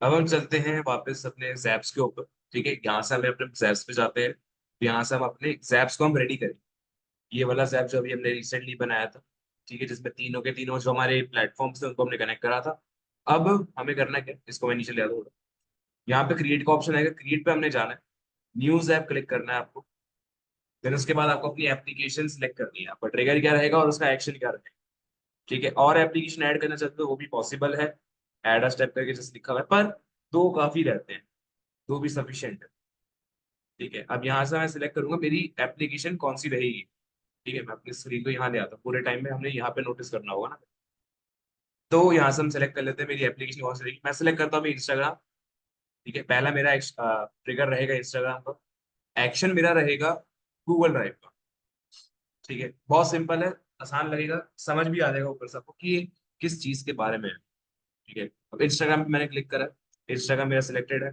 अब हम चलते हैं वापस अपने जैप्स के ऊपर। ठीक है, यहाँ से हमें अपने जैप्स पे जाते हैं। यहाँ से हम अपने जैप्स को हम रेडी करें। ये वाला जैप जो अभी हमने रिसेंटली बनाया था, ठीक है, जिसमें तीनों के तीनों जो हमारे प्लेटफॉर्म्स थे उनको हमने कनेक्ट करा था। अब हमें करना क्या है, इसको मैं नीचे ले आता हूँ। यहाँ पे क्रिएट का ऑप्शन आएगा, क्रिएट पे हमने जाना है। न्यूज ऐप क्लिक करना है आपको। देन उसके बाद आपको अपनी एप्लीकेशन सिलेक्ट करनी है, आपका ट्रिगर क्या रहेगा और उसका एक्शन क्या रहेगा। ठीक है, और एप्लीकेशन ऐड करना चाहते हो वो भी पॉसिबल है। ऐड अ स्टेप करके जैसे लिखा हुआ है, पर दो काफी रहते हैं, दो भी सफिशियंट है। ठीक है, अब यहाँ से मैं सिलेक्ट करूंगा मेरी एप्लीकेशन कौन सी रहेगी। ठीक है, मैं अपनी स्क्रीन को यहाँ ले आता हूँ, पूरे टाइम में हमने यहाँ पे नोटिस करना होगा ना। तो यहाँ से हम सेलेक्ट कर लेते हैं मेरी एप्लीकेशन कौन सी रहेगी। मैं सेलेक्ट करता हूँ इंस्टाग्राम। ठीक है, पहला मेरा ट्रिगर रहेगा इंस्टाग्राम का। एक्शन मेरा रहेगा गूगल ड्राइव का। ठीक है, बहुत सिंपल है, आसान लगेगा, समझ भी आ जाएगा ऊपर सबको कि ये किस चीज के बारे में है। ठीक है, अब इंस्टाग्राम पे मैंने क्लिक करा, इंस्टाग्राम मेरा सिलेक्टेड है।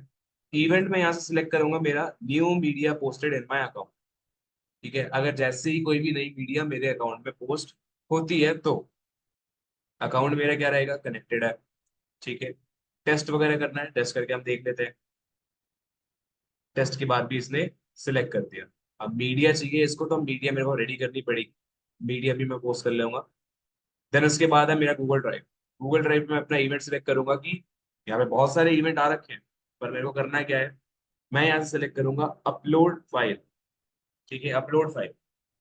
इवेंट में यहाँ से सिलेक्ट करूंगा मेरा new media posted in my account. ठीक है, अगर जैसे ही कोई भी नई मीडिया मेरे अकाउंट में पोस्ट होती है तो अकाउंट मेरा क्या रहेगा, कनेक्टेड है। ठीक है, टेस्ट वगैरह करना है, टेस्ट करके हम देख लेते हैं। टेस्ट के बाद भी इसने सिलेक्ट कर दिया। अब मीडिया चाहिए इसको, तो मीडिया मेरे को रेडी करनी पड़ेगी। मीडिया भी मैं पोस्ट कर लूंगा। देन उसके बाद है मेरा गूगल ड्राइव। गूगल ड्राइव में मैं अपना इवेंट सिलेक्ट करूंगा कि यहाँ पे बहुत सारे इवेंट आ रखे हैं, पर मेरे को करना क्या है, मैं यहाँ से सिलेक्ट करूंगा अपलोड फाइल। ठीक है, अपलोड फाइल।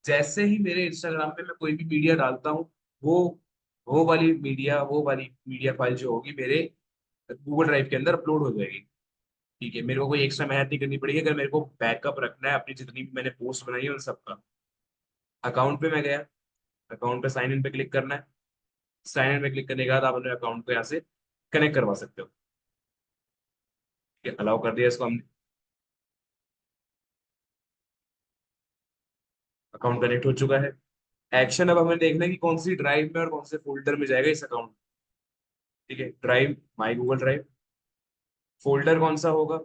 जैसे ही मेरे इंस्टाग्राम पे मैं कोई भी मीडिया डालता हूँ, वो वो वाली मीडिया फाइल जो होगी मेरे गूगल ड्राइव के अंदर अपलोड हो जाएगी। ठीक है, मेरे को कोई एक्स्ट्रा मेहनत नहीं करनी पड़ेगी अगर मेरे को बैकअप रखना है अपनी जितनी भी मैंने पोस्ट बनाई है उन सबका। अकाउंट पे मैं गया, अकाउंट पे साइन इन पे क्लिक करना है। साइन इन पे क्लिक करने के बाद आप अपने अकाउंट को यहाँ से कनेक्ट करवा सकते हो। ठीक है, अलाउ कर दिया इसको हमने। अकाउंट कनेक्ट हो चुका है। एक्शन अब हमें देखना है कि कौन सी ड्राइव में और कौन से फोल्डर में जाएगा इस अकाउंट। ठीक है, ड्राइव माई गूगल ड्राइव। फोल्डर कौन सा होगा,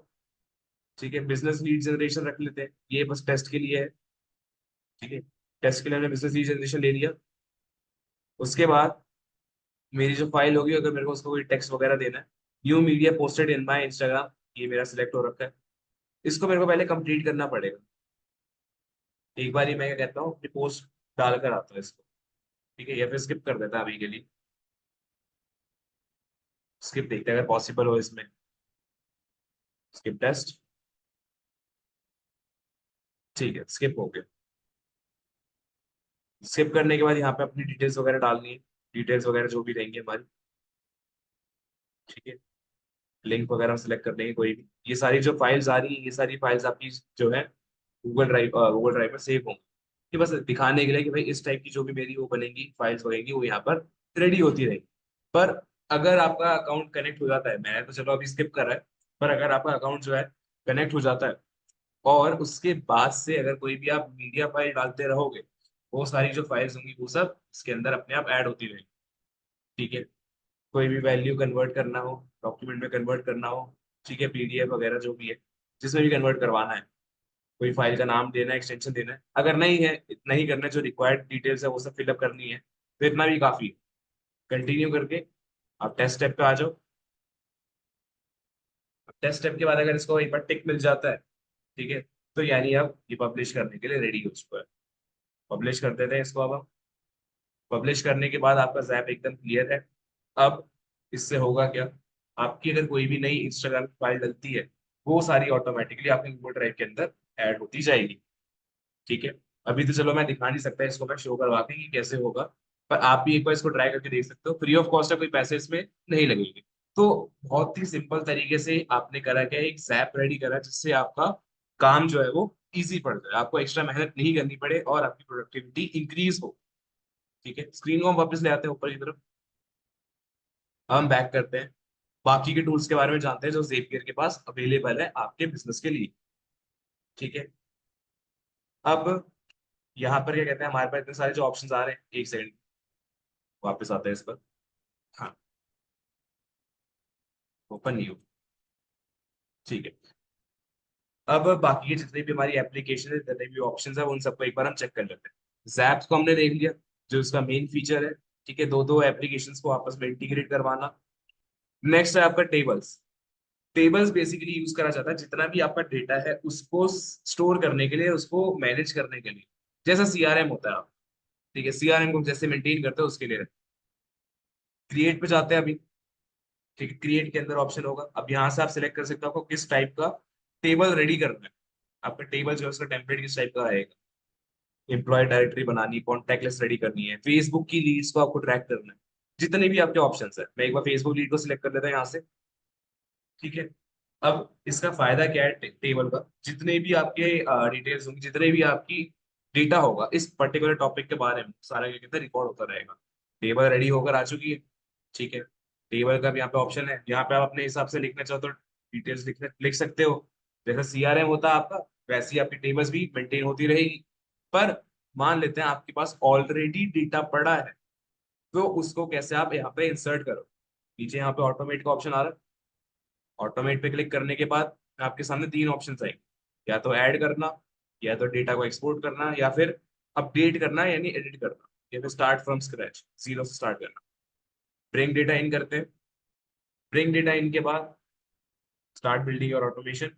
ठीक है, बिजनेस लीड जनरेशन रख लेते हैं, ये बस टेस्ट के लिए है। ठीक है, टेस्ट के लिए हमने बिजनेस लीड जनरेशन ले लिया। उसके बाद मेरी जो फाइल होगी, अगर मेरे को उसको कोई टेक्स्ट वगैरह देना है, new media posted in my Instagram, ये मेरा सिलेक्ट हो रखा है। इसको मेरे को पहले कंप्लीट करना पड़ेगा। एक बार ही मैं क्या कहता हूँ, अपनी पोस्ट डाल कर आता हूँ इसको। ठीक है, या फिर स्किप कर देता है अभी के लिए। स्किप देखते हैं अगर पॉसिबल हो इसमें। Skip test. ठीक है, स्किप हो गया। स्किप करने के बाद यहाँ पे अपनी डिटेल्स वगैरह डालनी है, डिटेल्स वगैरह जो भी रहेंगी हमारी। ठीक है, लिंक वगैरह सेलेक्ट कर देंगे कोई भी। ये सारी जो फाइल्स आ रही है, ये सारी फाइल्स आपकी जो है गूगल ड्राइव में सेव होंगी। कि बस दिखाने के लिए कि भाई इस टाइप की जो भी मेरी वो बनेंगी, फाइल्स बनेंगी, वो यहाँ पर रेडी होती रहेगी। पर अगर आपका अकाउंट कनेक्ट हो जाता है, मैंने तो चलो अभी स्किप कर रहा है, पर अगर आपका अकाउंट जो है कनेक्ट हो जाता है और उसके बाद से अगर कोई भी आप मीडिया फाइल डालते रहोगे, वो सारी जो फाइल्स होंगी वो सब इसके अंदर अपने आप ऐड होती रहेंगी। ठीक है, कोई भी वैल्यू कन्वर्ट करना हो, डॉक्यूमेंट में कन्वर्ट करना हो, ठीक है, पीडीएफ वगैरह जो भी है, जिसमें भी कन्वर्ट करवाना है, कोई फाइल का नाम देना है, एक्सटेंशन देना है, अगर नहीं है, इतना ही करना है, जो रिक्वायर्ड डिटेल्स है वो सब फिलअप करनी है, तो इतना भी काफी है। कंटिन्यू करके आप टेस्ट स्टेप पे आ जाओ। टेस्ट स्टेप के बाद अगर इसको एक बार टिक मिल जाता है, ठीक है, तो यानी अब ये पब्लिश करने के लिए रेडी हो चुका है। पब्लिश कर देते हैं इसको अब हम। पब्लिश करने के बाद आपका जैप एकदम क्लियर है। अब इससे होगा क्या, आपकी अगर कोई भी नई इंस्टाग्राम फाइल डलती है, वो सारी ऑटोमेटिकली आपके गूगल ड्राइव के अंदर ऐड होती जाएगी। ठीक है, अभी तो चलो मैं दिखा नहीं सकता, इसको मैं शो करवा के कि कैसे होगा, पर आप भी एक बार इसको ट्राई करके देख सकते हो, फ्री ऑफ कॉस्ट है, कोई पैसे इसमें नहीं लगेंगे। तो बहुत ही सिंपल तरीके से आपने करा क्या, एक जैप रेडी करा जिससे आपका काम जो है वो इजी पड़ जाए, आपको एक्स्ट्रा मेहनत नहीं करनी पड़े और आपकी प्रोडक्टिविटी इंक्रीज हो। ठीक है, स्क्रीन को हम वापस ले आते हैं ऊपर की तरफ। अब हम बैक करते हैं, बाकी के टूल्स के बारे में जानते हैं जो Zapier के पास अवेलेबल है आपके बिजनेस के लिए। ठीक है, अब यहाँ पर क्या कहते हैं, हमारे पास इतने सारे जो ऑप्शंस आ रहे हैं, एक सेकंड, वापस आते हैं इस पर। हाँ, ओपन नहीं हो। ठीक है, अब बाकी के जितने भी हमारी एप्लीकेशन है, जितने भी ऑप्शंस है, उन सबको एक बार हम चेक कर लेते हैं। जैप्स को हमने देख लिया, जो इसका मेन फीचर है। ठीक है, दो दो एप्लीकेशंस को आपस में इंटीग्रेट करवाना। नेक्स्ट है आपका टेबल्स। टेबल्स बेसिकली यूज करा जाता है जितना भी आपका डेटा है उसको स्टोर करने के लिए, उसको मैनेज करने के लिए, जैसा सीआरएम होता है। ठीक है, सीआरएम को जैसे मेंटेन करते हैं उसके लिए। क्रिएट पे जाते हैं अभी। ठीक है, क्रिएट के अंदर ऑप्शन होगा, अब यहाँ से आप सिलेक्ट कर सकते हो आपको किस टाइप का टेबल रेडी करना है। आपका टेबल जो है उसका टेम्पलेट किस टाइप का रहेगा। एम्प्लॉय डायरेक्टरी बनानी, कॉन्टैक्ट लिस्ट रेडी करनी है, फेसबुक की लीड्स को आपको ट्रैक करना है, जितने भी आपके ऑप्शन है। मैं एक बार फेसबुक लीड को सिलेक्ट कर लेता हूँ यहाँ से। ठीक है, अब इसका फायदा क्या है टेबल का, जितने भी आपके डिटेल्स होंगे, जितने भी आपकी डेटा होगा इस पर्टिकुलर टॉपिक के बारे में, सारा क्या कहते हैं रिकॉर्ड होता रहेगा। टेबल रेडी होकर आ चुकी है। ठीक है, टेबल का भी यहाँ पे ऑप्शन है, यहाँ पे आप अपने हिसाब से लिखना चाहो तो डिटेल्स लिख सकते हो। जैसा सीआरएम होता है आपका, वैसे ही आपकी टेबल्स भी मेंटेन होती रहेगी। पर मान लेते हैं आपके पास ऑलरेडी डेटा पड़ा है, तो उसको कैसे आप यहाँ पे इंसर्ट करो। नीचे यहाँ पे ऑटोमेट का ऑप्शन आ रहा है। ऑटोमेट पे क्लिक करने के बाद आपके सामने तीन ऑप्शन आएंगे, या तो ऐड करना, या तो डेटा को एक्सपोर्ट करना, या फिर अपडेट करना यानी एडिट करना, या फिर स्टार्ट फ्रॉम स्क्रैच, जीरो से स्टार्ट करना। ब्रिंग डेटा इन करते हैं। ब्रिंग डेटा इन के बाद स्टार्ट बिल्डिंग और ऑटोमेशन।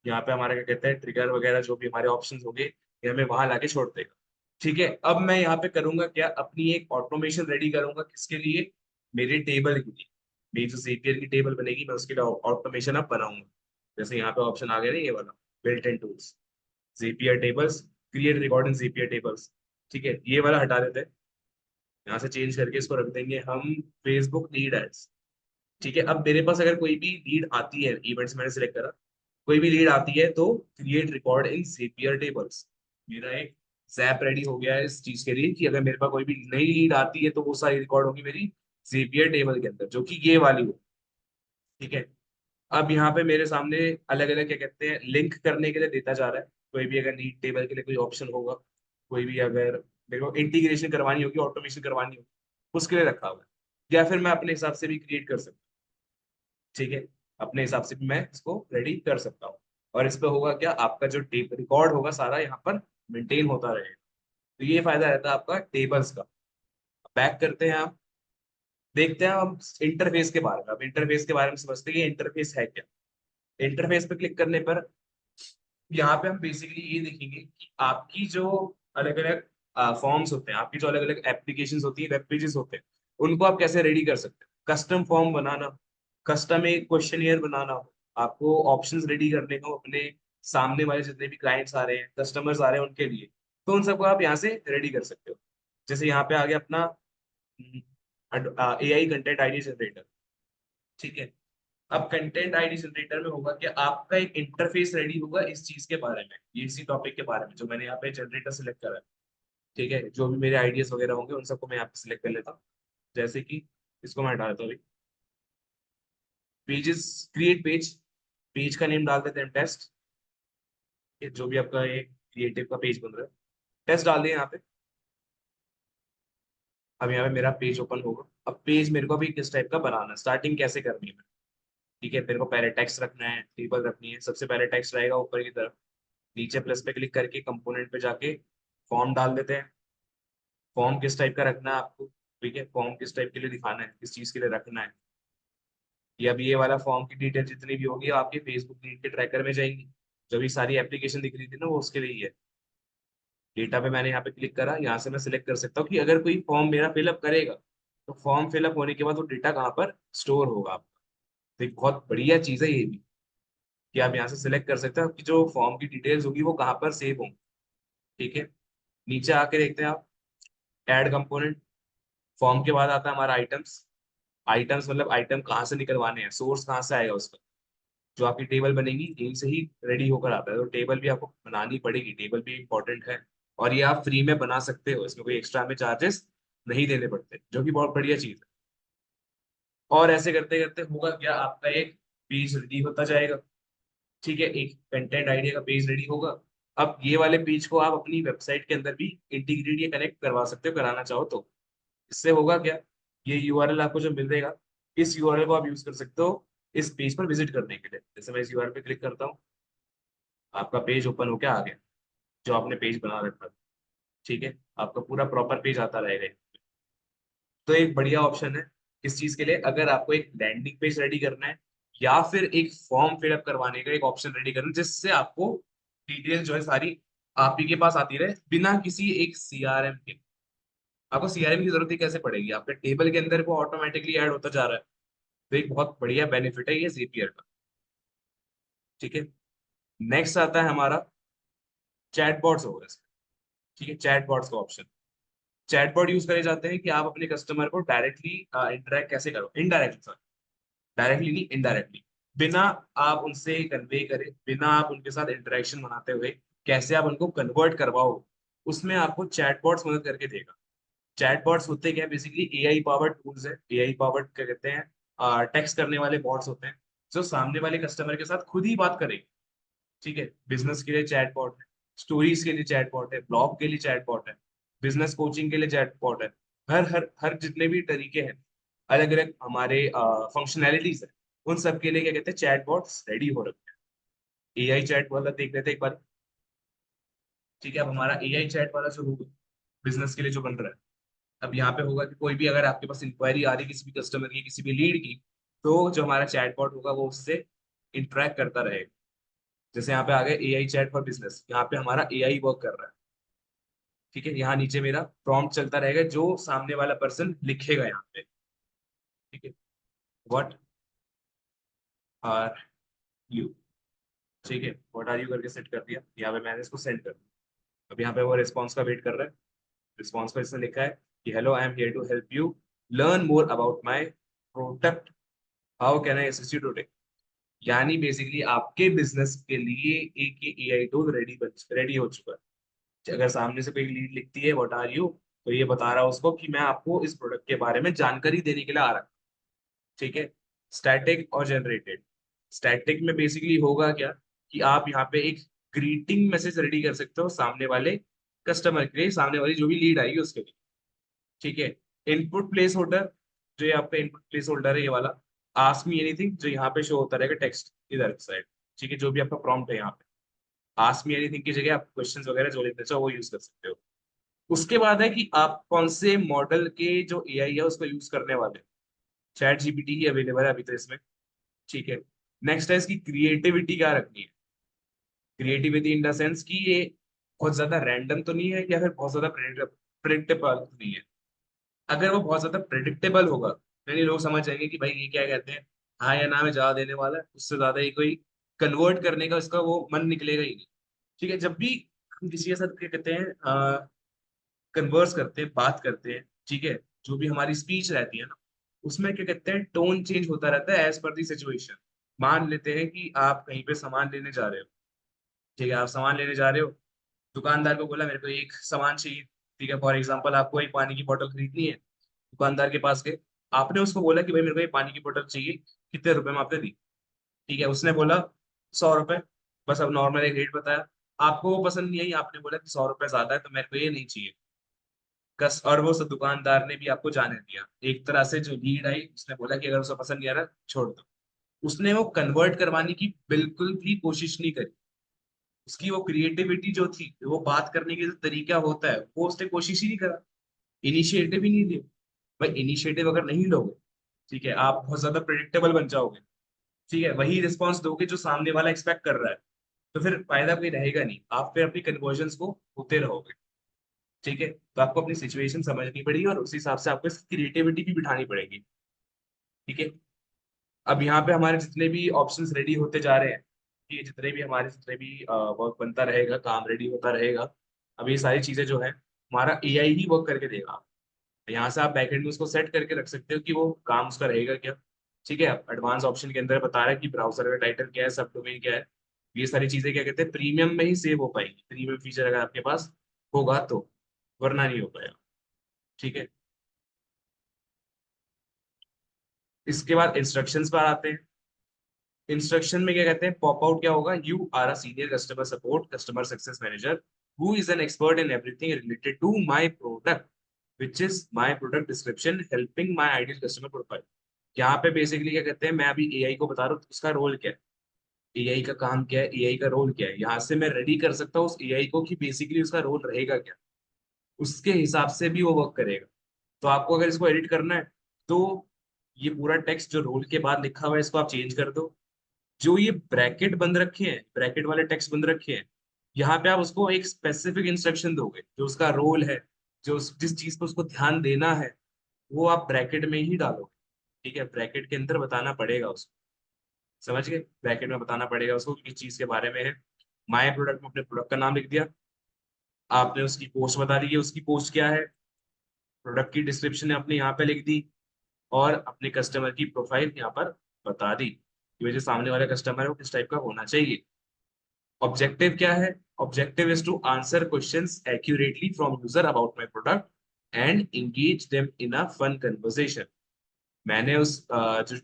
यहाँ पे हमारा क्या कहते हैं ट्रिगर वगैरह जो भी हमारे ऑप्शन होंगे ये हमें वहां लाके छोड़ देगा। ठीक है, अब मैं यहाँ पे करूंगा क्या, अपनी एक ऑटोमेशन रेडी करूंगा, किसके लिए, मेरे टेबल के लिए। मेरी जो जेपीआर की टेबल बनेगी मैं उसके लिए ऑटोमेशन अब बनाऊंगा। जैसे यहाँ पे ऑप्शन आ गया ना ये वाला, built in tools, JPR tables, create record in JPR tables. ठीक है, ये वाला हटा देते हैं। यहाँ से चेंज करके इसको रख देंगे हम फेसबुक लीड एड्स। ठीक है, अब मेरे पास अगर कोई भी लीड आती है, इवेंट्स मैंने सिलेक्ट करा, कोई भी लीड आती है तो create record in JPR tables. मेरा एक जैप रेडी हो गया है इस चीज के लिए कि अगर मेरे पास कोई भी नई लीड आती है तो वो सारी रिकॉर्ड होगी मेरी जेपीआर टेबल के अंदर, जो कि ये वाली हो। ठीक है, अब यहाँ पे मेरे सामने अलग अलग क्या कहते हैं लिंक करने के लिए देता जा रहा है। कोई भी अगर लीड टेबल के लिए कोई ऑप्शन होगा, कोई भी अगर मेरे को इंटीग्रेशन करवानी होगी, ऑटोमेशन करवानी होगी, उसके लिए रखा हुआ है। या फिर मैं अपने हिसाब से भी क्रिएट कर सकता हूँ। ठीक है, अपने हिसाब से भी मैं इसको रेडी कर सकता हूँ। और इस पे होगा क्या, आपका जो टेप रिकॉर्ड होगा सारा यहाँ पर मेंटेन होता रहेगा। तो ये फायदा रहता है आपका टेबल्स का। बैक करते हैं आप, देखते हैं हम इंटरफेस के बारे में। अब इंटरफेस के बारे में समझते हैं कि इंटरफेस है क्या। इंटरफेस पे क्लिक करने पर यहाँ पे हम बेसिकली ये देखेंगे कि आपकी जो अलग अलग फॉर्म्स होते हैं, आपकी जो अलग अलग एप्लीकेशन होती है, वेब पेजेस होते हैं, उनको आप कैसे रेडी कर सकते हैं। कस्टम फॉर्म बनाना, कस्टम एक क्वेश्चनियर बनाना हो, आपको ऑप्शंस रेडी करने को अपने सामने वाले जितने भी क्लाइंट्स आ रहे हैं, कस्टमर्स आ रहे हैं उनके लिए, तो उन सबको आप यहाँ से रेडी कर सकते हो। जैसे यहाँ पे आ गया अपना एआई कंटेंट आईडी जनरेटर। ठीक है, अब कंटेंट आईडी जनरेटर में होगा कि आपका एक इंटरफेस रेडी होगा इस चीज के बारे में, ये इसी टॉपिक के बारे में जो मैंने यहाँ पे जनरेटर सिलेक्ट करा है। ठीक है, जो भी मेरे आइडियाज वगैरह होंगे उन सबको मैं यहाँ पे सिलेक्ट कर लेता हूँ। जैसे कि इसको मैं हटा देता हूँ अभी। पेजेस, क्रिएट पेज, पेज का नेम डाल देते हैं टेस्ट। ये जो भी आपका एक क्रिएटिव का पेज बन रहा है, टेस्ट डाल दिया यहाँ पे। अब यहाँ पे मेरा पेज ओपन होगा। अब पेज मेरे को भी किस टाइप का बनाना है, स्टार्टिंग कैसे करनी है। ठीक है, मेरे को पहले टेक्स्ट रखना है, टेबल रखनी है, सबसे पहले टेक्स्ट रहेगा ऊपर की तरफ। नीचे प्लस पे क्लिक करके कंपोनेंट पे जाके फॉर्म डाल देते हैं। फॉर्म किस टाइप का रखना है आपको, ठीक है, फॉर्म किस टाइप के लिए दिखाना है, किस चीज के लिए रखना है। ये अब ये वाला फॉर्म की डिटेल जितनी भी होगी आपके फेसबुक लीड के ट्रैकर में जाएंगी। जो भी सारी एप्लीकेशन दिख रही थी ना वो उसके लिए ही है। डेटा पे मैंने यहाँ पे क्लिक करा, यहाँ से मैं सिलेक्ट कर सकता हूँ कि अगर कोई फॉर्म मेरा फिलअप करेगा तो फॉर्म फिलअप होने के बाद वो डेटा कहाँ पर स्टोर होगा आपका। तो एक बहुत बढ़िया चीज है ये भी, कि आप यहाँ से सिलेक्ट कर सकते हो कि जो फॉर्म की डिटेल्स होगी वो कहाँ पर सेव होंगी। ठीक है, नीचे आके देखते हैं आप ऐड कंपोनेंट। फॉर्म के बाद आता है हमारा आइटम्स। आइटम्स मतलब आइटम कहाँ से निकलवाने हैं, सोर्स कहाँ से आएगा उसका। जो आपकी टेबल बनेगी यहीं से ही रेडी होकर आता है, तो टेबल भी आपको बनानी पड़ेगी, टेबल भी इंपॉर्टेंट है। और ये आप फ्री में बना सकते हो, इसमें कोई एक्स्ट्रा में चार्जेस नहीं देने पड़ते, जो कि बहुत बढ़िया चीज है। और ऐसे करते करते होगा क्या, आपका एक पेज रेडी होता जाएगा। ठीक है, एक कंटेंट आइडिया का पेज रेडी होगा। अब ये वाले पेज को आप अपनी वेबसाइट के अंदर भी इंटीग्रेट या कनेक्ट करवा सकते हो, कराना चाहो तो। इससे होगा क्या, ये यूआरएल आपको जो मिल जाएगा, इस यूआरएल को आप यूज कर सकते हो इस पेज पर विजिट करने के लिए। जैसे मैं इस यूआरएल पे क्लिक करता हूँ, आपका पेज ओपन होकर आ गया, जो आपने पेज बना रखा था। ठीक है, आपका पूरा प्रॉपर पेज आता रहेगा। तो एक बढ़िया ऑप्शन है किस चीज के लिए? अगर आपको एक लैंडिंग पेज रेडी करना है या फिर एक फॉर्म फिलअप करवाने का एक ऑप्शन रेडी करना है, जिससे आपको डिटेल जो है सारी आप ही के पास आती रहे बिना किसी एक सीआरएम के। आपको सीआरएम की जरूरत ही कैसे पड़ेगी? आपके टेबल के अंदर वो ऑटोमेटिकली ऐड होता जा रहा है। तो एक बहुत बढ़िया बेनिफिट है ये Zapier का। ठीक है। नेक्स्ट आता है हमारा चैटबॉट्स होगा इसमें। ठीक है, चैटबॉट्स का ऑप्शन। चैटबॉट यूज करे जाते हैं कि आप अपने कस्टमर को डायरेक्टली इंटरेक्ट कैसे करो, इनडायरेक्टली, सॉरी, डायरेक्टली नहीं, इनडायरेक्टली, बिना आप उनसे कन्वे करे, बिना आप उनके साथ इंटरेक्शन बनाते हुए कैसे आप उनको कन्वर्ट करवाओ, उसमें आपको चैटबॉट्स मदद करके देगा। चैटबॉट्स होते क्या है? बेसिकली एआई पावर्ड टूल्स है, एआई पावर्ड क्या कहते हैं, टेक्स्ट करने वाले बॉट्स होते हैं जो सामने वाले कस्टमर के साथ खुद ही बात करेंगे। ठीक है, बिजनेस के लिए चैटबॉट है, स्टोरीज के लिए चैटबॉट है, ब्लॉग के लिए चैटबॉट है, बिजनेस कोचिंग के लिए चैटबॉट है। हर हर हर जितने भी तरीके हैं, अलग अलग हमारे फंक्शनैलिटीज है, उन सब के लिए क्या कहते हैं, चैटबॉट्स रेडी हो रखे हैं। एआई चैट वाला देख लेते हैं एक बार। ठीक है, अब हमारा एआई चैट वाला जो होगा बिजनेस के लिए जो बन रहा है, अब यहाँ पे होगा कि कोई भी अगर आपके पास इंक्वायरी आ रही है किसी भी कस्टमर की, किसी भी लीड की, तो जो हमारा चैटबॉट होगा वो उससे इंटरेक्ट करता रहेगा। जैसे यहाँ पे आ गया एआई चैट फॉर बिजनेस, यहाँ पे हमारा एआई वर्क कर रहा है। ठीक है, यहाँ नीचे मेरा प्रॉम्प्ट चलता रहेगा जो सामने वाला पर्सन लिखेगा यहाँ पे। ठीक है, व्हाट आर यू। ठीक है, व्हाट आर यू करके सेट कर दिया, यहाँ पे मैंने इसको सेंड कर दिया। अब यहाँ पे वो रिस्पॉन्स का वेट कर रहा है। रिस्पॉन्स पर इसने लिखा है कि hello, I am here to help you learn more about my product, how can I assist you today. यानी बेसिकली आपके बिजनेस के लिए एक ये एआई टूल रेडी हो चुका है। अगर सामने से कोई लीड लिखती है व्हाट आर यू, तो ये बता रहा है उसको कि मैं आपको इस प्रोडक्ट के बारे में जानकारी देने के लिए आ रहा हूँ। ठीक है, स्टैटिक और जनरेटेड। स्टैटिक में बेसिकली होगा क्या कि आप यहाँ पे एक ग्रीटिंग मैसेज रेडी कर सकते हो सामने वाले कस्टमर के लिए, सामने वाली जो भी लीड आएगी उसके लिए। ठीक है, इनपुट प्लेस होल्डर, जो ये आपका इनपुट प्लेस होल्डर है ये वाला, आस्क मी एनीथिंग जो यहाँ पे शो होता रहेगा टेक्स्ट इधर साइड। ठीक है, जो भी आपका प्रॉम्प्ट है यहाँ पे, आस्क मी एनीथिंग की जगह आप क्वेश्चंस वगैरह जो लेते चाहो वो यूज कर सकते हो। उसके बाद है कि आप कौन से मॉडल के जो एआई है उसको यूज करने वाले हैं। चैट जीपीटी ही अवेलेबल है अभी तो इसमें। ठीक है, नेक्स्ट है इसकी क्रिएटिविटी क्या रखनी है। क्रिएटिविटी इन द सेंस कि ये बहुत ज्यादा रैंडम तो नहीं है या फिर बहुत ज्यादा प्रिडिक्टेबल तो नहीं है। अगर वो बहुत ज्यादा प्रिडिक्टेबल होगा, यानी लोग समझ जाएंगे कि भाई ये क्या कहते हैं, हाँ या ना में जवाब देने वाला है, उससे ज्यादा ही कोई कन्वर्ट करने का उसका वो मन निकलेगा ही नहीं। ठीक है, जब भी हम किसी के साथ क्या कहते हैं कन्वर्स करते हैं, बात करते हैं, ठीक है, जो भी हमारी स्पीच रहती है ना, उसमें क्या कहते हैं टोन चेंज होता रहता है एज पर दी सिचुएशन। मान लेते हैं कि आप कहीं पे सामान लेने जा रहे हो। ठीक है, आप सामान लेने जा रहे हो, दुकानदार को बोला मेरे को एक सामान चाहिए। ठीक है, फॉर एग्जाम्पल आपको एक पानी की बोतल खरीदनी है, दुकानदार के पास गए, आपने उसको बोला कि भाई मेरे को ये पानी की बोतल चाहिए, कितने रुपए में आपने दी। ठीक है, उसने बोला 100 रुपए। बस अब नॉर्मल एक रेट बताया, आपको वो पसंद नहीं आई, आपने बोला कि 100 रुपए ज्यादा है तो मेरे को ये नहीं चाहिए। कस और वो सब दुकानदार ने भी आपको जाने दिया। एक तरह से जो लीड आई उसने बोला कि अगर उसे पसंद नहीं आ रहा छोड़ दो। उसने वो कन्वर्ट करवाने की बिल्कुल भी कोशिश नहीं करी। उसकी वो क्रिएटिविटी जो थी, वो बात करने का जो तरीका होता है, वो उसने कोशिश ही नहीं करा, इनिशिएटिव ही नहीं लिया। भाई इनिशिएटिव अगर नहीं लोगे, ठीक है, आप बहुत ज्यादा प्रिडिक्टेबल बन जाओगे। ठीक है, वही रिस्पॉन्स दोगे जो सामने वाला एक्सपेक्ट कर रहा है, तो फिर फायदा कोई रहेगा नहीं, आप फिर अपनी कन्वर्जन्स को होते रहोगे। ठीक है, तो आपको अपनी सिचुएशन समझनी पड़ेगी और उस हिसाब से आपको क्रिएटिविटी भी बिठानी पड़ेगी। ठीक है, अब यहाँ पे हमारे जितने भी ऑप्शंस रेडी होते जा रहे हैं, ठीक है, जितने भी वर्क बनता रहेगा, काम रेडी होता रहेगा, अब ये सारी चीजें जो है हमारा एआई ही वर्क करके देगा। यहाँ से आप बैकएंड में उसको सेट करके रख सकते हो कि वो काम उसका रहेगा क्या। ठीक है, एडवांस ऑप्शन के अंदर बता रहा है कि ब्राउजर का टाइटल क्या है, सब डोमेन क्या है। ये सारी चीजें क्या कहते हैं प्रीमियम में ही सेव हो पाएंगी, प्रीमियम फीचर अगर आपके पास होगा तो, वरना नहीं हो पाएगा। ठीक है, इसके बाद इंस्ट्रक्शंस पर आते हैं। इंस्ट्रक्शन में क्या कहते हैं, पॉप आउट क्या होगा, you are a senior customer support customer success manager who is an expert in everything related to my product which is my product description helping my ideal customer profile. यहाँ पे basically क्या कहते हैं, मैं अभी AI को बता रहा हूँ उसका रोल क्या है, एआई का काम क्या है, एआई का रोल क्या है, यहाँ से मैं रेडी कर सकता हूँ उस एआई को कि बेसिकली उसका रोल रहेगा क्या, उसके हिसाब से भी वो वर्क करेगा। तो आपको अगर इसको एडिट करना है तो ये पूरा टेक्स्ट जो रोल के बाद लिखा हुआ है इसको आप चेंज कर दो। जो ये ब्रैकेट बंद रखे हैं, ब्रैकेट वाले टेक्स्ट बंद रखे हैं, यहाँ पे आप उसको एक स्पेसिफिक इंस्ट्रक्शन दोगे, जो उसका रोल है, जिस चीज पे उसको ध्यान देना है, वो आप ब्रैकेट में ही डालोगे। ठीक है, ब्रैकेट के अंदर बताना पड़ेगा उसको। समझ गए, ब्रैकेट में बताना पड़ेगा उसको किस चीज के बारे में है। माय प्रोडक्ट में अपने प्रोडक्ट का नाम लिख दिया, आपने उसकी पोस्ट बता दी कि उसकी पोस्ट क्या है, प्रोडक्ट की डिस्क्रिप्शन आपने यहाँ पे लिख दी, और अपने कस्टमर की प्रोफाइल यहाँ पर बता दी कि मुझे सामने वाला कस्टमर है वो किस टाइप का होना चाहिए। ऑब्जेक्टिव क्या है? Objective is to answer questions accurately from user about my product and engage them in a fun conversation। मैंने जो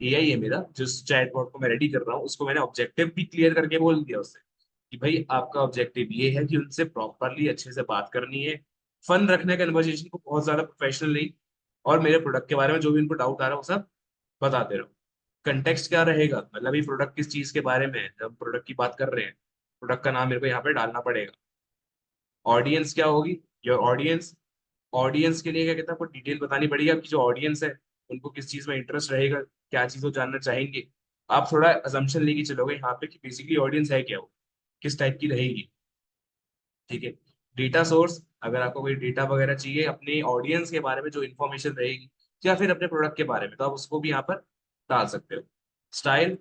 एआई है मेरा, जिस चैटबॉट को मैं रेडी कर रहा हूँ, उसको मैंने ऑब्जेक्टिव भी क्लियर करके बोल दिया उससे कि भाई आपका ऑब्जेक्टिव ये है कि उनसे प्रॉपरली अच्छे से बात करनी है, फन रखना है कन्वर्सेशन को, बहुत ज्यादा प्रोफेशनल नहीं, और मेरे प्रोडक्ट के बारे में जो भी उनको डाउट आ रहा है वो सब बताते रहो। कंटेक्स्ट क्या रहेगा, मतलब ये प्रोडक्ट किस चीज के बारे में है, जब प्रोडक्ट की बात कर रहे हैं, प्रोडक्ट का नाम मेरे को यहाँ पे डालना पड़ेगा। ऑडियंस क्या होगी, योर ऑडियंस। ऑडियंस के लिए क्या कहता है, आपको डिटेल बतानी पड़ेगी, आपकी जो ऑडियंस है उनको किस चीज में इंटरेस्ट रहेगा, क्या चीज वो जानना चाहेंगे। आप थोड़ा अजम्पशन लेके चलोगे यहाँ पे कि बेसिकली ऑडियंस है क्या, वो किस टाइप की रहेगी। ठीक है। डेटा सोर्स, अगर आपको कोई डेटा वगैरह चाहिए अपने ऑडियंस के बारे में, जो इन्फॉर्मेशन रहेगी, या फिर अपने प्रोडक्ट के बारे में, तो आप उसको भी यहाँ पर डाल सकते हो। स्टाइल,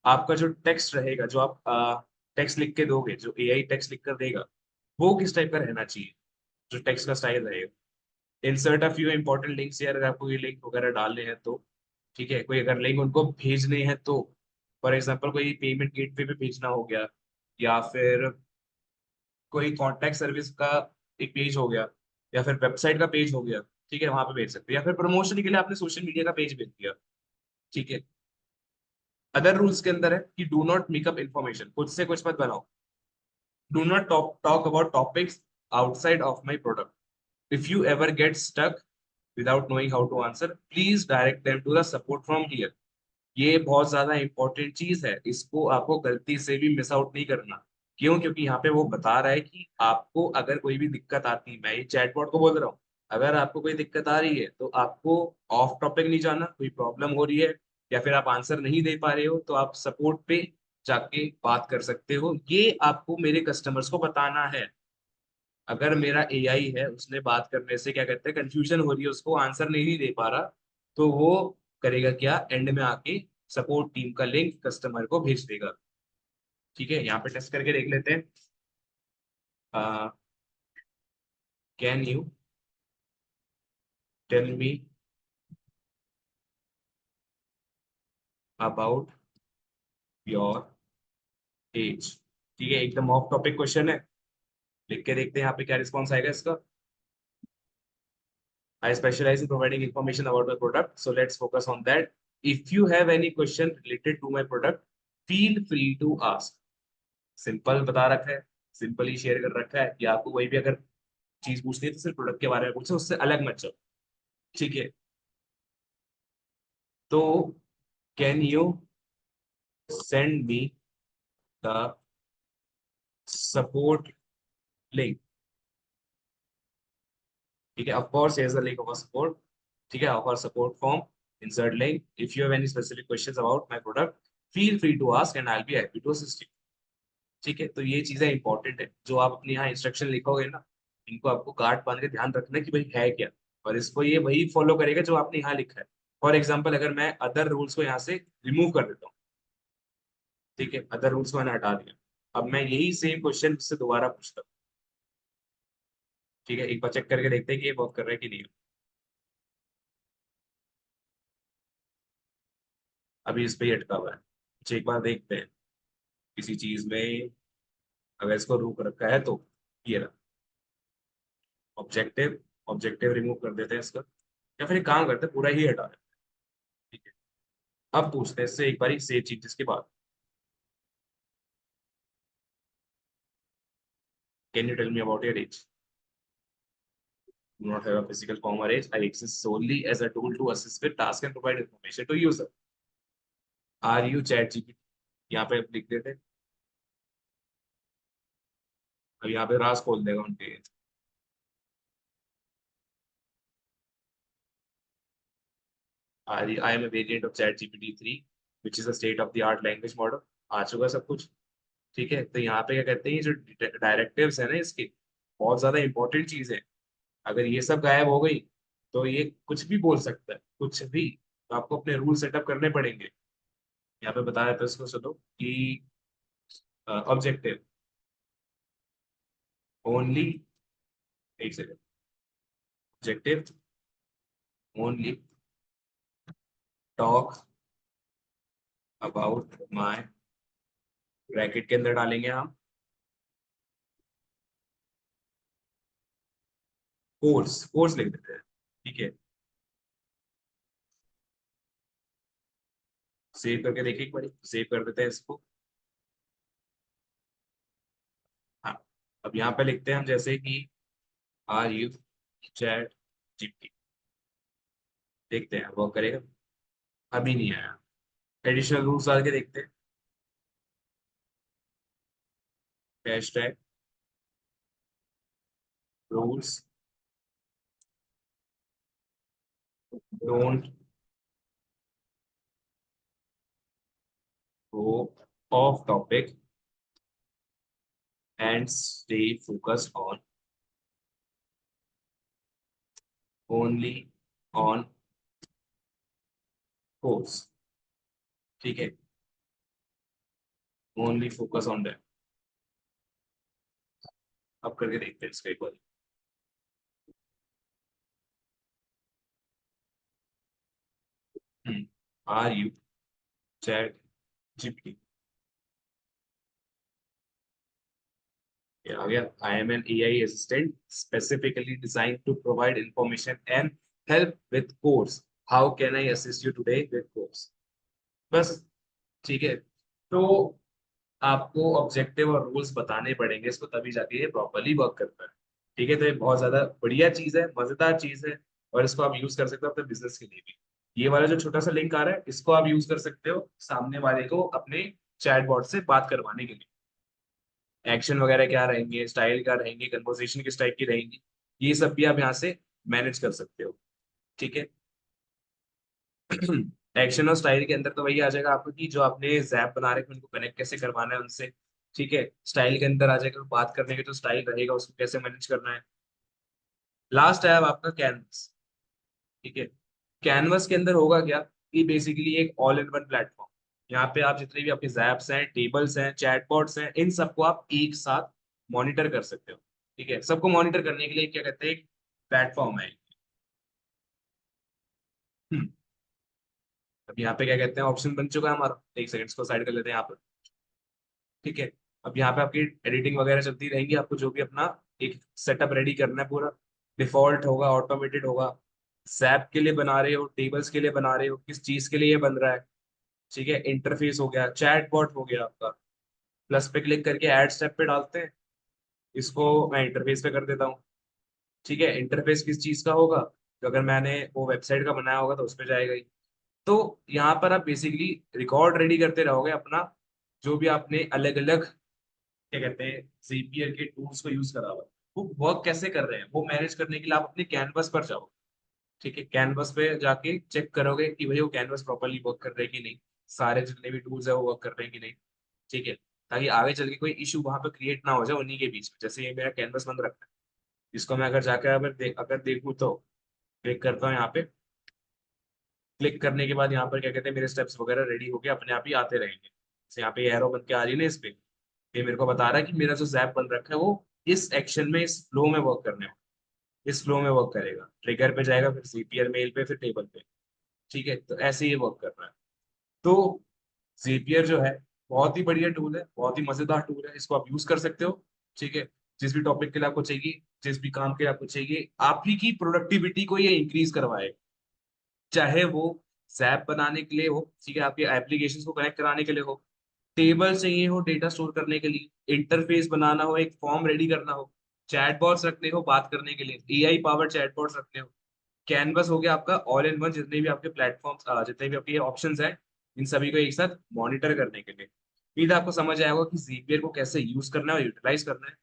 आपका जो टेक्स्ट रहेगा, जो आप टेक्स्ट लिख के दोगे, जो एआई टेक्स्ट लिख कर देगा, वो किस टाइप का रहना चाहिए, जो टेक्स्ट का स्टाइल रहेगा। Insert a few important links, यार अगर आपको ये लिंक वगैरह डालने हैं तो। ठीक है, कोई अगर लिंक उनको भेजने हैं तो, फॉर एग्जाम्पल कोई पेमेंट गेटवे पे भेजना हो गया, या फिर कोई कॉन्टैक्ट सर्विस का एक पेज हो गया, या फिर वेबसाइट का पेज हो गया, ठीक है, वहां पे भेज सकते हो, या फिर प्रमोशन के लिए आपने सोशल मीडिया का पेज भेज दिया। ठीक है। अदर रूल्स के अंदर है कि डू नॉट मेकअप इन्फॉर्मेशन, खुद से कुछ मत बनाओ। Do not talk about topics outside of my product. If you ever get stuck without knowing how to answer, please direct them to the support from here। ये बहुत ज्यादा important चीज है, इसको आपको गलती से भी मिस आउट नहीं करना। क्यों? क्योंकि यहाँ पे वो बता रहा है कि आपको अगर कोई भी दिक्कत आती है, मैं ये चैटबॉट को बोल रहा हूँ, अगर आपको कोई दिक्कत आ रही है तो आपको ऑफ टॉपिक नहीं जाना, कोई प्रॉब्लम हो रही है या फिर आप आंसर नहीं दे पा रहे हो, तो आप सपोर्ट पे जाके बात कर सकते हो, ये आपको मेरे कस्टमर्स को बताना है। अगर मेरा एआई है, उसने बात करने से क्या कहते हैं कंफ्यूजन हो रही है, उसको आंसर नहीं दे पा रहा, तो वो करेगा क्या, एंड में आके सपोर्ट टीम का लिंक कस्टमर को भेज देगा। ठीक है, यहाँ पे टेस्ट करके देख लेते हैं। Can you tell me about your age. ठीक है, एकदम ऑफ टॉपिक क्वेश्चन है, लिख के देखते हैं यहाँ पे क्या रिस्पॉन्स आएगा इसका। I specialize in providing information about my product, so let's focus on that. If you have any question related to my product, feel free to ask। Simple बता रखा है, सिंपल ही शेयर कर रखा है कि आपको कोई भी अगर चीज पूछनी है तो सिर्फ प्रोडक्ट के बारे में पूछे, उससे अलग मत जाओ। ठीक है। तो can you send me the support link. ठीक है, of course here is the link of support. ठीक है, of our support form, insert link. If you have any specific questions about my product, feel free to ask and I will be happy to assist you. ठीक है, तो ये चीजें important है, जो आप अपने यहाँ इंस्ट्रक्शन लिखोगे ना, इनको आपको गांठ बांध के ध्यान रखना है कि भाई है क्या, और इसको ये वही फॉलो करेगा जो आपने यहाँ लिखा है। फॉर एग्जाम्पल, अगर मैं अदर रूल्स को यहाँ से रिमूव कर देता हूँ, ठीक है, अदर रूल्स को मैंने हटा दिया, अब मैं यही सेम क्वेश्चन इससे दोबारा पूछता हूँ। ठीक है, एक बार चेक करके देखते हैं कि ये वर्क कर रहा है कि नहीं। अभी इस पे ही अटका हुआ है, अच्छा एक बार देखते हैं किसी चीज में अगर इसको रोक रखा है तो। ये रहा ऑब्जेक्टिव, ऑब्जेक्टिव रिमूव कर देते हैं इसका, या फिर एक काम करते हैं पूरा ही हटा देते हैं। ठीक है, अब पूछते हैं इससे एक बार सेव चेंजेस के बाद। Can you tell me about your age? Do not have a physical form or age. I exist solely as a tool to assist with task and provide information to user. Are you chat GPT? यहाँ पे लिख देते हैं, अब यहाँ पे रास खोल देगा उनके। I am a variant of ChatGPT 3 which is a state of the art language model. आ चुका सब कुछ। ठीक है, तो यहाँ पे क्या कहते हैं, ये जो डायरेक्टिव्स है ना इसके, बहुत ज्यादा इंपॉर्टेंट चीज है। अगर ये सब गायब हो गई तो ये कुछ भी बोल सकता है, कुछ भी। तो आपको अपने रूल सेटअप करने पड़ेंगे। यहाँ पे बता रहे थे इसको, सुनो कि ऑब्जेक्टिव ओनली, एक second, objective only talk about my, bracket के अंदर डालेंगे हम कोर्स, कोर्स लिख देते हैं। ठीक है, सेव करके देखिए एक बार, सेव कर देते हैं इसको। हाँ, अब यहाँ पे लिखते हैं हम जैसे कि आर यू चैट जीपीटी, देखते हैं वर्क करेगा। अभी नहीं आया। एडिशनल रूल्स डाल के देखते हैं। Hashtag rules don't go of topic and stay focus on only on course. ठीक है, ओनली फोकस ऑन दैट। अब करके देखते हैं इसका एक बार। आर यू चैट जीपीटी, ये आ गया। I am an AI assistant specifically design to provide information and help with course. How can I assist you today with course. बस। ठीक है, तो आपको ऑब्जेक्टिव और रूल्स बताने पड़ेंगे इसको, तभी जाके ये प्रॉपरली वर्क करता है। ठीक है, तो ये बहुत ज्यादा बढ़िया चीज है, मजेदार चीज है। और इसको आप यूज कर सकते हो अपने बिजनेस के लिए भी। ये वाला जो छोटा सा लिंक आ रहा है, इसको आप यूज कर सकते हो सामने वाले को अपने चैटबॉट से बात करवाने के लिए। एक्शन वगैरह क्या रहेंगे, स्टाइल क्या रहेंगे, कन्वर्सेशन किस टाइप की रहेंगी, ये सब भी आप यहाँ से मैनेज कर सकते हो। ठीक है। एक्शन और स्टाइल के अंदर तो वही आ जाएगा आपको कि जो आपने जैप बना रखे उनको कनेक्ट कैसे करवाना है उनसे। ठीक है, स्टाइल के अंदर आ जाएगा बात करने के जो स्टाइल रहेगा उसको कैसे मैनेज करना है। लास्ट है अब आपका कैनवस। ठीक है, कैनवस के अंदर होगा क्या, कि बेसिकली एक ऑल इन वन प्लेटफॉर्म। यहाँ पे आप जितने भी आपके जैप्स हैं, टेबल्स हैं, चैटबॉट्स हैं, इन सबको आप एक साथ मॉनिटर कर सकते हो। ठीक है, सबको मॉनिटर करने के लिए क्या कहते हैं, एक प्लेटफॉर्म है। हम्म, अब यहाँ पे क्या कहते हैं, ऑप्शन बन चुका है हमारा। एक सेकंड को साइड कर लेते हैं यहाँ पर। ठीक है, अब यहाँ पे आपकी एडिटिंग वगैरह चलती रहेंगी, आपको जो भी अपना एक सेटअप रेडी करना है पूरा, डिफॉल्ट होगा, ऑटोमेटेड होगा। सैप के लिए बना रहे हो, टेबल्स के लिए बना रहे हो, किस चीज के लिए ये बन रहा है। ठीक है, इंटरफेस हो गया, चैट बॉट हो गया आपका। प्लस पे क्लिक करके ऐड स्टेप पे डालते हैं, इसको मैं इंटरफेस पे कर देता हूँ। ठीक है, इंटरफेस किस चीज का होगा, तो अगर मैंने वो वेबसाइट का बनाया होगा तो उस पर जाएगा ही। तो यहाँ पर आप बेसिकली रिकॉर्ड रेडी करते रहोगे अपना, जो भी आपने अलग अलग क्या कहते हैं Zapier के टूल्स को यूज करा हुआ है, वो वर्क कैसे कर रहे हैं वो मैनेज करने के लिए आप अपने कैनवस पर जाओ। ठीक है, कैनवस पे जाके चेक करोगे कि भाई वो कैनवस प्रॉपरली वर्क कर रहे हैं कि नहीं, सारे जितने भी टूल्स है वो वर्क कर रहे हैं कि नहीं। ठीक है, ताकि आगे चल के कोई इशू वहां पे क्रिएट ना हो जाए उन्हीं के बीच में। जैसे ये मेरा कैनवस बंद रखा है, इसको मैं अगर जाकर अगर देखूँ तो क्लिक करता हूँ यहाँ पे। क्लिक करने के बाद यहाँ पर क्या कहते हैं, मेरे स्टेप्स वगैरह रेडी होके अपने आप ही आते रहेंगे। जैसे यहाँ पे एरो बन के आ रही है ना इस पे, ये मेरे को बता रहा है कि मेरा जो जैप बन रखा है वो इस एक्शन में, इस फ्लो में वर्क करने वाला, इस फ्लो में वर्क करेगा। ट्रिगर पे जाएगा, फिर Zapier मेल पे, फिर टेबल पे। ठीक है, तो ऐसे ही वर्क कर रहा है। तो Zapier जो है बहुत ही बढ़िया टूल है, बहुत ही मजेदार टूल है, इसको आप यूज कर सकते हो। ठीक है, जिस भी टॉपिक के लिए आपको चाहिए, जिस भी काम के लिए आपको चाहिए, आप ही की प्रोडक्टिविटी को ये इंक्रीज करवाए। चाहे वो जैप बनाने के लिए हो, ठीक है, आपके एप्लीकेशन को कनेक्ट कराने के लिए हो, टेबल चाहिए हो डेटा स्टोर करने के लिए, इंटरफेस बनाना हो, एक फॉर्म रेडी करना हो, चैटबॉट्स रखने हो बात करने के लिए, एआई पावर चैटबॉट्स रखने हो, कैनवस हो गया आपका ऑल इन वन, जितने भी आपके प्लेटफॉर्म, जितने भी आपके ऑप्शंस हैं, इन सभी को एक साथ मॉनिटर करने के लिए। उम्मीद है आपको समझ आया होगा कि Zapier को कैसे यूज करना है और यूटिलाइज करना है।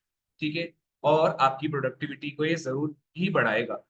ठीक है, और आपकी प्रोडक्टिविटी को ये जरूर ही बढ़ाएगा।